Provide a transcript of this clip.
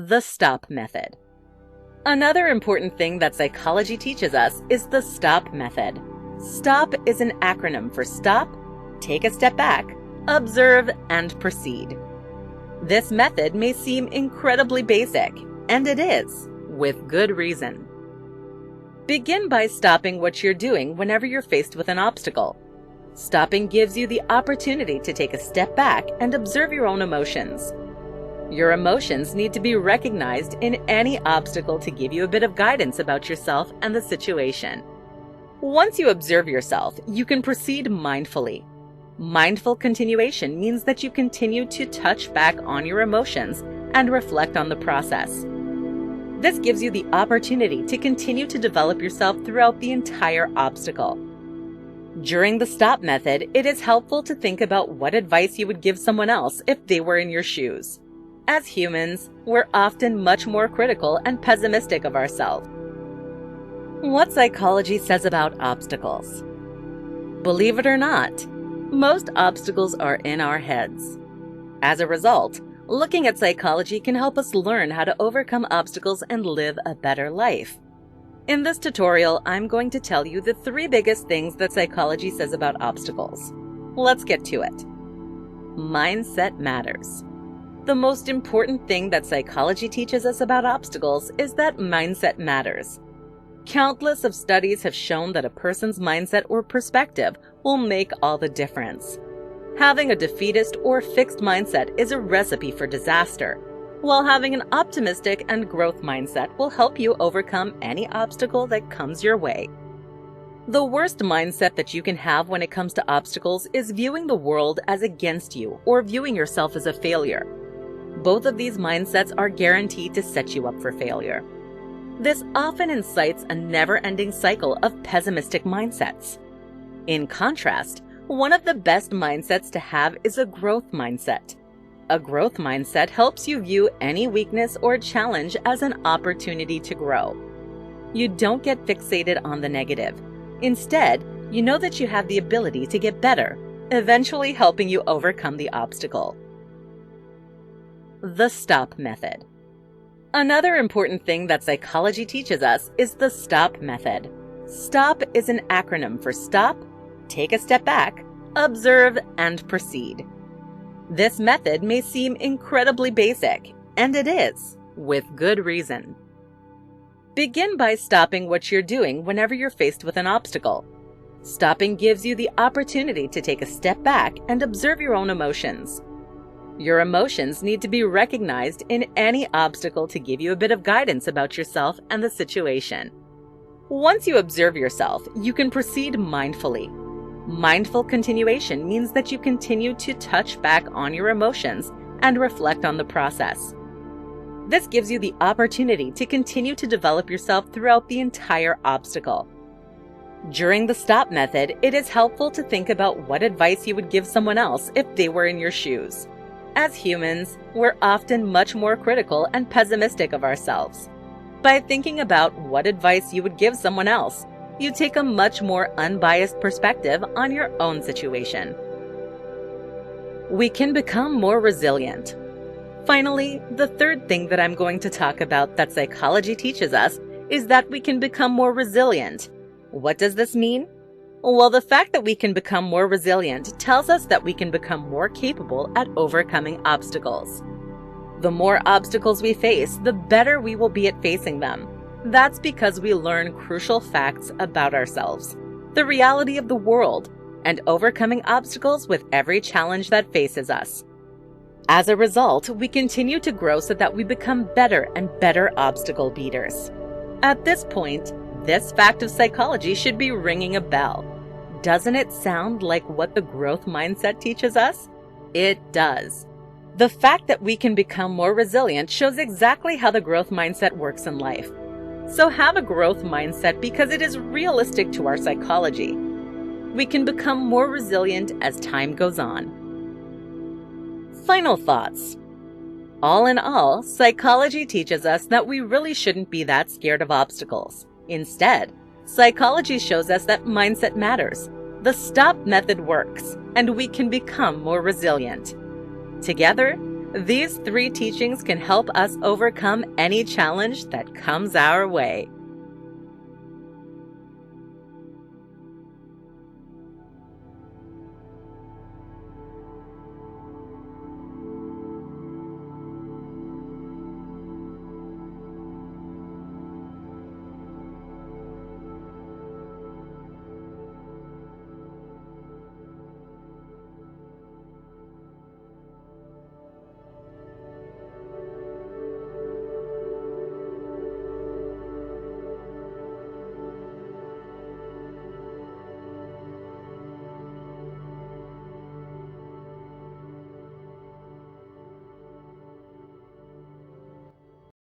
The STOP method. Another important thing that psychology teaches us is the STOP method. STOP is an acronym for stop, take a step back, observe, and proceed. This method may seem incredibly basic, and it is, with good reason. Begin by stopping what you're doing whenever you're faced with an obstacle. Stopping gives you the opportunity to take a step back and observe your own emotions. Your emotions need to be recognized in any obstacle to give you a bit of guidance about yourself and the situation. Once you observe yourself, you can proceed mindfully. Mindful continuation means that you continue to touch back on your emotions and reflect on the process. This gives you the opportunity to continue to develop yourself throughout the entire obstacle. During the STOP method, it is helpful to think about what advice you would give someone else if they were in your shoes. As humans, we're often much more critical and pessimistic of ourselves. What psychology says about obstacles. Believe it or not, most obstacles are in our heads. As a result, looking at psychology can help us learn how to overcome obstacles and live a better life. In this tutorial, I'm going to tell you the 3 biggest things that psychology says about obstacles. Let's get to it. Mindset matters. The most important thing that psychology teaches us about obstacles is that mindset matters. Countless of studies have shown that a person's mindset or perspective will make all the difference. Having a defeatist or fixed mindset is a recipe for disaster, while having an optimistic and growth mindset will help you overcome any obstacle that comes your way. The worst mindset that you can have when it comes to obstacles is viewing the world as against you or viewing yourself as a failure. Both of these mindsets are guaranteed to set you up for failure. This often incites a never-ending cycle of pessimistic mindsets. In contrast, one of the best mindsets to have is a growth mindset. A growth mindset helps you view any weakness or challenge as an opportunity to grow. You don't get fixated on the negative. Instead, you know that you have the ability to get better, eventually helping you overcome the obstacle. The STOP method. Another important thing that psychology teaches us is the STOP method. STOP is an acronym for stop, take a step back, observe, and proceed. This method may seem incredibly basic, and it is, with good reason. Begin by stopping what you're doing whenever you're faced with an obstacle. Stopping gives you the opportunity to take a step back and observe your own emotions. Your emotions need to be recognized in any obstacle to give you a bit of guidance about yourself and the situation. Once you observe yourself, you can proceed mindfully. Mindful continuation means that you continue to touch back on your emotions and reflect on the process. This gives you the opportunity to continue to develop yourself throughout the entire obstacle. During the STOP method, it is helpful to think about what advice you would give someone else if they were in your shoes. As humans, we're often much more critical and pessimistic of ourselves. By thinking about what advice you would give someone else, you take a much more unbiased perspective on your own situation. We can become more resilient. Finally, the 3rd thing that I'm going to talk about that psychology teaches us is that we can become more resilient. What does this mean? Well, the fact that we can become more resilient tells us that we can become more capable at overcoming obstacles. The more obstacles we face, the better we will be at facing them. That's because we learn crucial facts about ourselves, the reality of the world, and overcoming obstacles with every challenge that faces us. As a result, we continue to grow so that we become better and better obstacle beaters. At this point, this fact of psychology should be ringing a bell. Doesn't it sound like what the growth mindset teaches us? It does. The fact that we can become more resilient shows exactly how the growth mindset works in life. So have a growth mindset because it is realistic to our psychology. We can become more resilient as time goes on. Final thoughts. All in all, psychology teaches us that we really shouldn't be that scared of obstacles. Instead, psychology shows us that mindset matters. The STOP method works, and we can become more resilient. Together, These 3 teachings can help us overcome any challenge that comes our way.